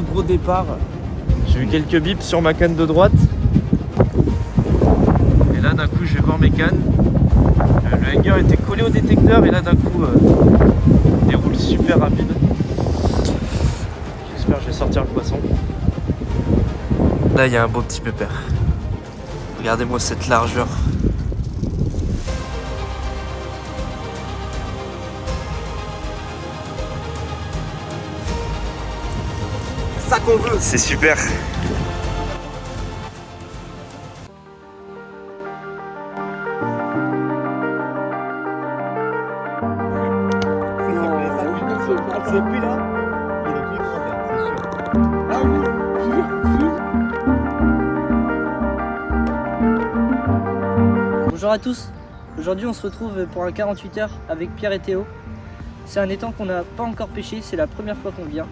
gros départ. J'ai eu quelques bips sur ma canne de droite. Et là d'un coup je vais voir mes cannes. Le hanger était collé au détecteur et là d'un coup il déroule super rapide. J'espère que je vais sortir le poisson. Là il y a un beau petit pépère. Regardez-moi cette largeur. Ça qu'on veut. C'est super. C'est plus là. Il est plus grand, c'est sûr. Ah oui, Bonjour à tous, aujourd'hui on se retrouve pour un 48 heures avec Pierre et Théo. C'est un étang qu'on n'a pas encore pêché, c'est la première fois qu'on vient.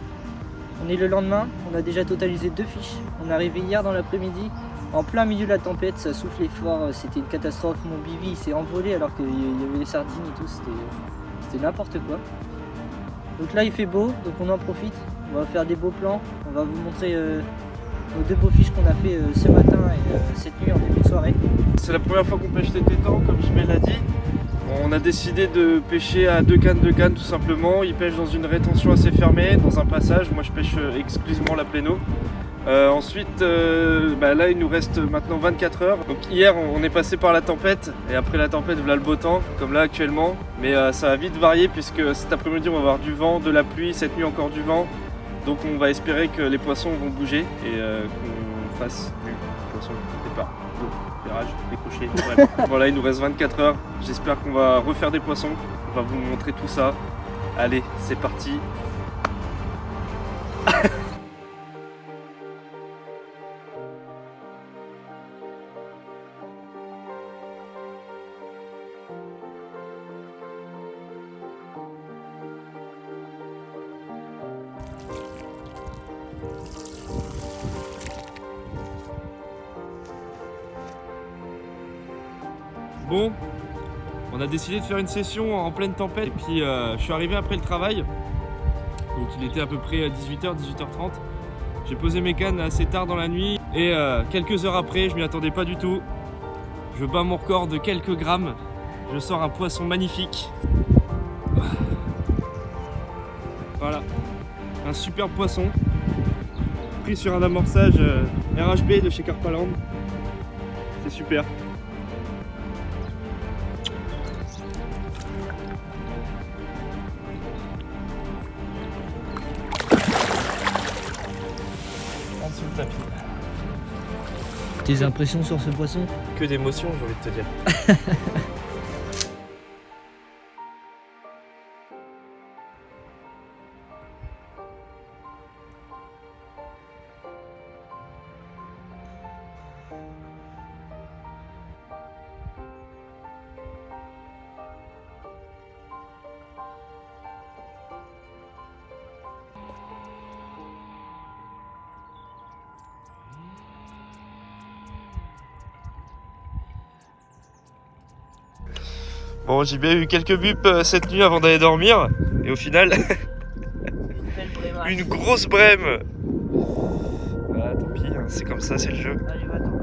On est le lendemain, on a déjà totalisé 2 fiches. On est arrivé hier dans l'après-midi, en plein milieu de la tempête, ça soufflait fort, c'était une catastrophe. Mon bivy il s'est envolé alors qu'il y avait les sardines et tout, c'était n'importe quoi. Donc là il fait beau, donc on en profite, on va faire des beaux plans, on va vous montrer nos 2 beaux fiches qu'on a fait ce matin et cette nuit en début de soirée. C'est la première fois qu'on pêche cet étang, comme je l'ai dit. On a décidé de pêcher à 2 cannes tout simplement. Ils pêchent dans une rétention assez fermée, dans un passage. Moi je pêche exclusivement la pléno. Ensuite, là il nous reste maintenant 24 heures. Donc hier on est passé par la tempête et après la tempête voilà le beau temps, comme là actuellement. Mais ça va vite varier puisque cet après-midi on va avoir du vent, de la pluie, cette nuit encore du vent. Donc on va espérer que les poissons vont bouger et qu'on fasse du poisson départ. Virage, décroché, vraiment. Voilà, il nous reste 24 heures. J'espère qu'on va refaire des poissons. On va vous montrer tout ça. Allez, c'est parti. Bon, on a décidé de faire une session en pleine tempête et puis je suis arrivé après le travail. Donc il était à peu près 18h, 18h30. J'ai posé mes cannes assez tard dans la nuit et quelques heures après, je m'y attendais pas du tout. Je bats mon record de quelques grammes. Je sors un poisson magnifique. Voilà, un super poisson. Pris sur un amorçage RHB de chez Carpaland. C'est super. Sous le tapis. Tes impressions sur ce poisson? Que d'émotions, j'ai envie de te dire. Bon, j'ai bien eu quelques bups cette nuit avant d'aller dormir. Et au final, une grosse brème. Voilà, tant pis, hein, c'est comme ça, c'est le jeu. Allez, va-t'en.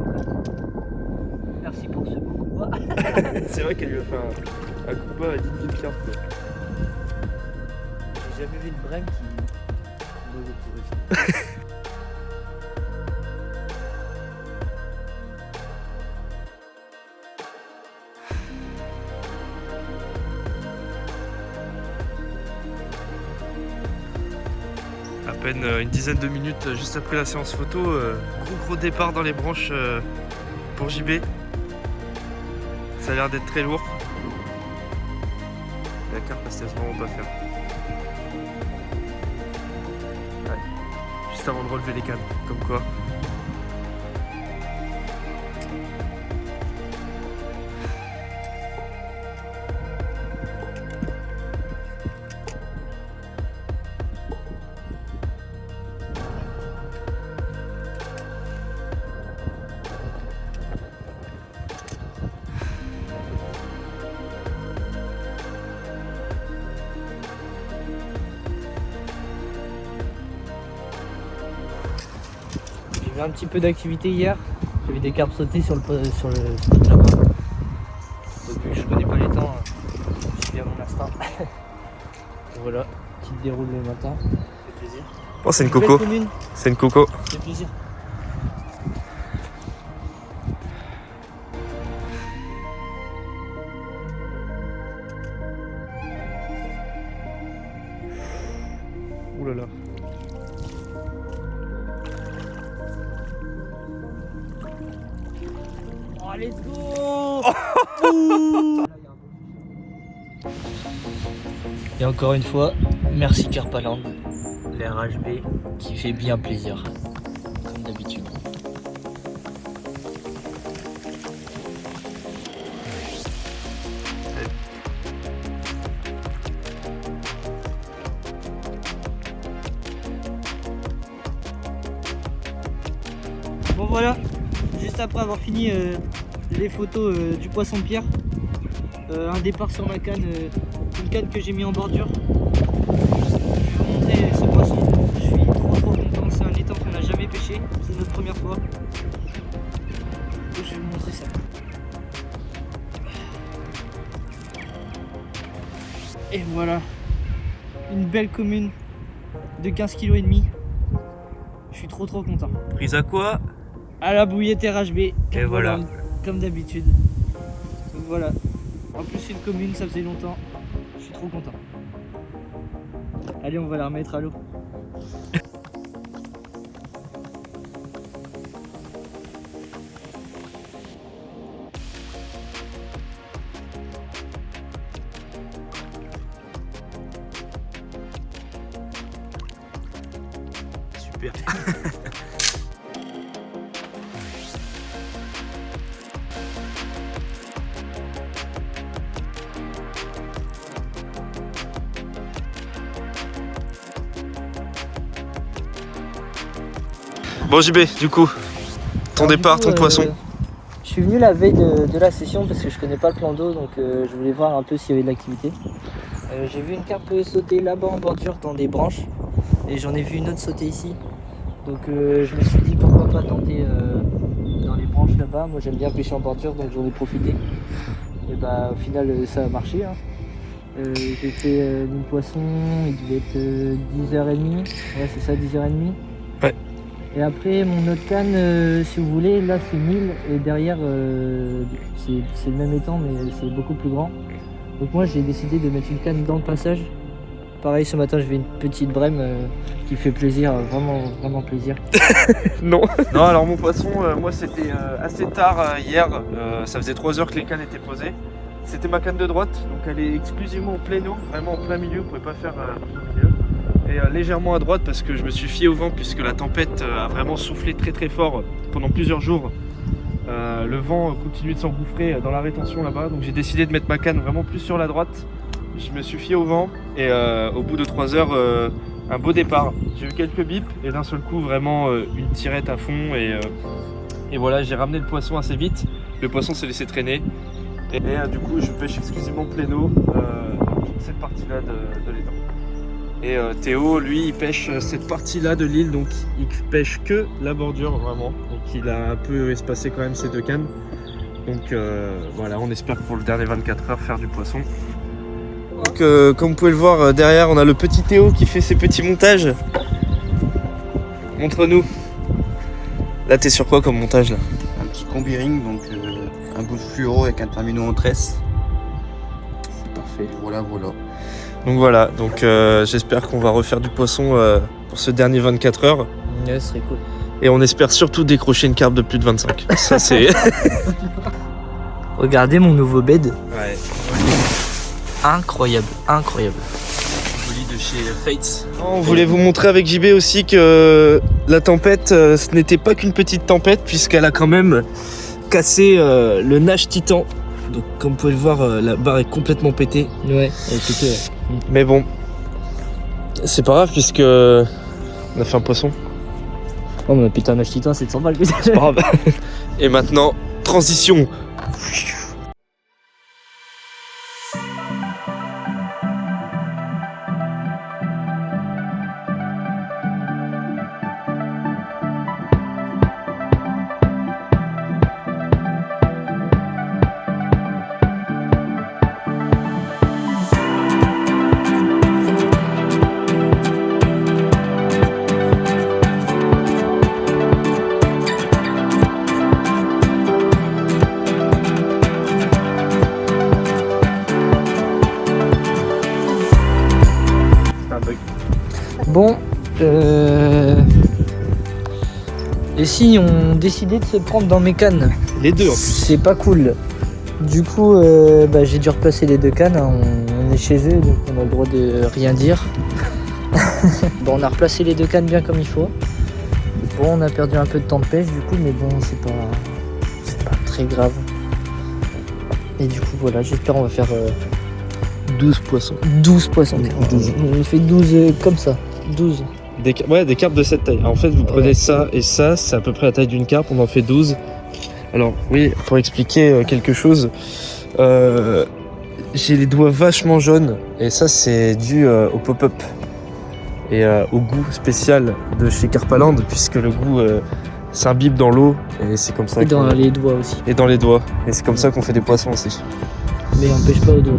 Merci pour ce beau coup bas. C'est vrai qu'elle lui a fait un coup bas à 10 pieds de pierre. J'ai jamais vu une brème qui... À peine une dizaine de minutes juste après la séance photo, gros départ dans les branches pour JB. Ça a l'air d'être très lourd. La carte ne se laisse vraiment pas faire. Ouais. Juste avant de relever les cannes, comme quoi. J'ai un petit peu d'activité hier. J'ai vu des carpes sauter sur le spot là-bas. Donc vu que je connais pas les temps, je suis à mon instinct. Voilà, petite déroule le matin. Ça fait plaisir. Oh, c'est une Belle coco. commune, C'est une coco. ça fait plaisir. Ouh là là. Oh, let's go. Et encore une fois, merci Carpaland, l'RHB qui fait bien plaisir, comme d'habitude. Bon voilà, juste après avoir fini les photos du poisson-pierre, un départ sur ma canne, une canne que j'ai mis en bordure. Je vais vous montrer ce poisson, je suis trop content, c'est un étang qu'on n'a jamais pêché, c'est notre première fois. Et je vais vous montrer ça. Et voilà, une belle commune de 15,5 kg. Je suis trop content. Prise à quoi? À la bouillette RHB. Et voilà. Comme d'habitude. Donc voilà. En plus une commune, ça faisait longtemps. Je suis trop content. Allez, on va la remettre à l'eau. Super. Bon JB, du coup, ton Alors, départ, du coup, ton poisson. Je suis venu la veille de la session parce que je connais pas le plan d'eau, donc je voulais voir un peu s'il y avait de l'activité. J'ai vu une carpe sauter là-bas en bordure dans des branches et j'en ai vu une autre sauter ici. Donc je me suis dit pourquoi pas tenter dans les branches là-bas. Moi j'aime bien pêcher en bordure, donc j'en ai profité. Et bah au final ça a marché. Hein. J'ai fait mon poisson, il devait être 10h30. Ouais c'est ça, 10h30. Ouais. Et après mon autre canne, si vous voulez, là c'est 1000 et derrière c'est le même étang mais c'est beaucoup plus grand. Donc moi j'ai décidé de mettre une canne dans le passage. Pareil ce matin je vais une petite brème qui fait plaisir, vraiment plaisir. Non. Non, alors mon poisson, moi c'était assez tard hier, ça faisait 3 heures que les cannes étaient posées. C'était ma canne de droite, donc elle est exclusivement en plein eau, vraiment en plein milieu, vous pouvez pas faire au milieu. Et légèrement à droite parce que je me suis fié au vent puisque la tempête a vraiment soufflé très fort pendant plusieurs jours. Le vent continue de s'engouffrer dans la rétention là-bas, donc j'ai décidé de mettre ma canne vraiment plus sur la droite. Je me suis fié au vent et au bout de 3 heures, un beau départ. J'ai eu quelques bips et d'un seul coup vraiment une tirette à fond et voilà, j'ai ramené le poisson assez vite. Le poisson s'est laissé traîner et du coup je pêche exclusivement plein eau dans toute cette partie-là de l'étang. Et Théo, lui, il pêche cette partie-là de l'île, donc il pêche que la bordure vraiment. Donc il a un peu espacé quand même ses deux cannes. Donc voilà, on espère pour le dernier 24 heures faire du poisson. Donc comme vous pouvez le voir derrière, on a le petit Théo qui fait ses petits montages. Montre-nous. Là, t'es sur quoi comme montage là? Un petit combi ring, donc un bout de fluoro avec un terminaux en tresse. C'est parfait. Voilà. Donc voilà, donc j'espère qu'on va refaire du poisson pour ce dernier 24 heures. Ouais, ce serait cool. Et on espère surtout décrocher une carpe de plus de 25. Ça c'est... Regardez mon nouveau bed. Ouais. Incroyable. Joli de chez Fates. On voulait vous montrer avec JB aussi que la tempête, ce n'était pas qu'une petite tempête puisqu'elle a quand même cassé le nage titan. Donc comme vous pouvez le voir, la barre est complètement pétée. Ouais, elle est pétée, ouais. Mais bon, c'est pas grave puisque on a fait un poisson. Oh mais putain, un nage titan c'est 100 balles. C'est pas grave. Et maintenant, transition. Bon, les signes ont décidé de se prendre dans mes cannes. Les deux en plus. C'est pas cool. Du coup, j'ai dû replacer les 2 cannes. Hein. On est chez eux, donc on a le droit de rien dire. Bon, on a replacé les 2 cannes bien comme il faut. Bon, on a perdu un peu de temps de pêche du coup, mais bon, c'est pas très grave. Et du coup, voilà, j'espère on va faire 12 poissons. 12 poissons. 12. On fait 12 comme ça. 12. Des carpes de cette taille. En fait, vous prenez ça et ça, c'est à peu près la taille d'une carpe, on en fait 12. Alors, oui, pour expliquer quelque chose, j'ai les doigts vachement jaunes et ça, c'est dû au pop-up et au goût spécial de chez Carpaland, puisque le goût s'imbibe dans l'eau et c'est comme ça. Et dans les doigts aussi. Et dans les doigts. Et c'est comme ça qu'on fait des poissons aussi. Mais on pêche pas aux doigts.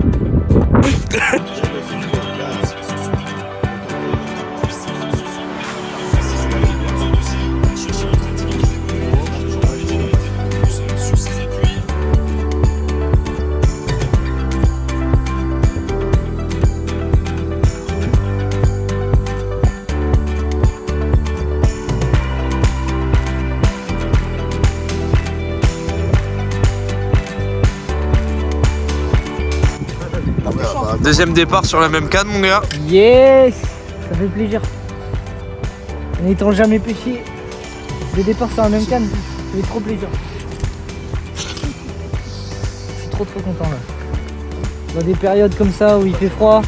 Deuxième départ sur la même canne, mon gars. Yes, ça fait plaisir. N'étant jamais pêché, le départ sur la même canne, ça fait trop plaisir. Je suis trop content là. Dans des périodes comme ça où il fait froid,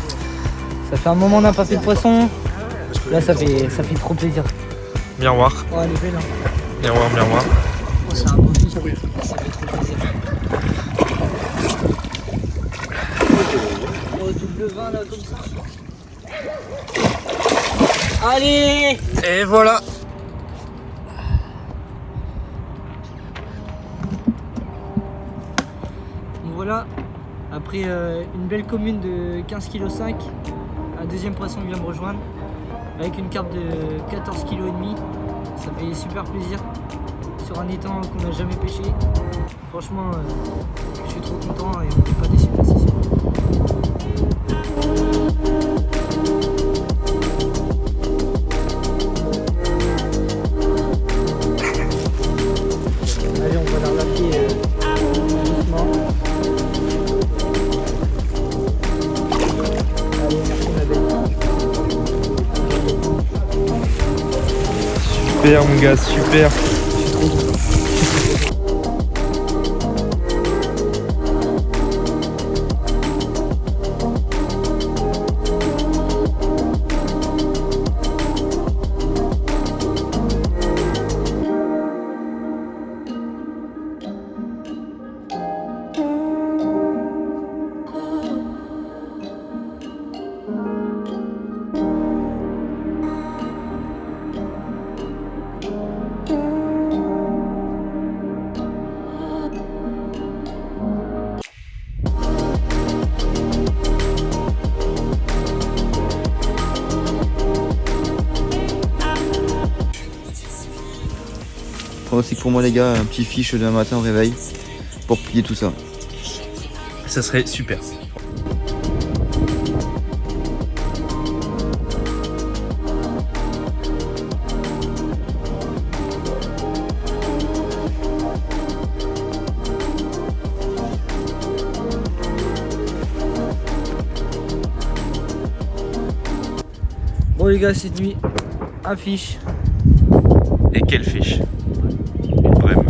ça fait un moment qu'on n'a pas fait de poisson. Là ça fait trop plaisir. Miroir. Oh, elle est belle, hein. Miroir. Oh, c'est un beau fiche, ça fait trop plaisir. Oh, double 20 là comme ça. Allez! Et voilà. Donc voilà, après une belle commune de 15,5 kg, un deuxième poisson vient me rejoindre avec une carpe de 14,5 kg. Ça fait super plaisir sur un étang qu'on n'a jamais pêché. Franchement, je suis trop content et on n'est pas déçus de la session. Allez, on va la relâcher doucement. Allez, merci ma belle. Super, mon gars, super. C'est que pour moi les gars, un petit fiche demain matin au réveil pour plier tout ça. Ça serait super. Bon les gars, cette nuit, un fiche. Et quelle fiche? Une brème.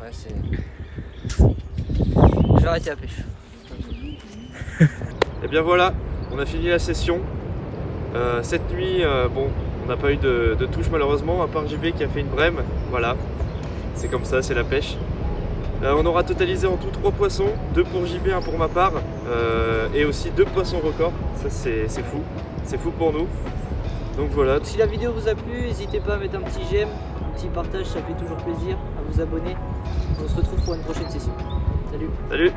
Ouais, c'est... Je vais arrêter la pêche. Et bien voilà, on a fini la session. Cette nuit, bon, on n'a pas eu de touche malheureusement, à part JB qui a fait une brème. Voilà, c'est comme ça, c'est la pêche. On aura totalisé en tout 3 poissons, 2 pour JB, 1 pour ma part, et aussi 2 poissons records. Ça c'est fou, c'est fou pour nous. Donc voilà. Si la vidéo vous a plu, n'hésitez pas à mettre un petit j'aime, un petit partage, ça fait toujours plaisir, à vous abonner. On se retrouve pour une prochaine session. Salut. Salut.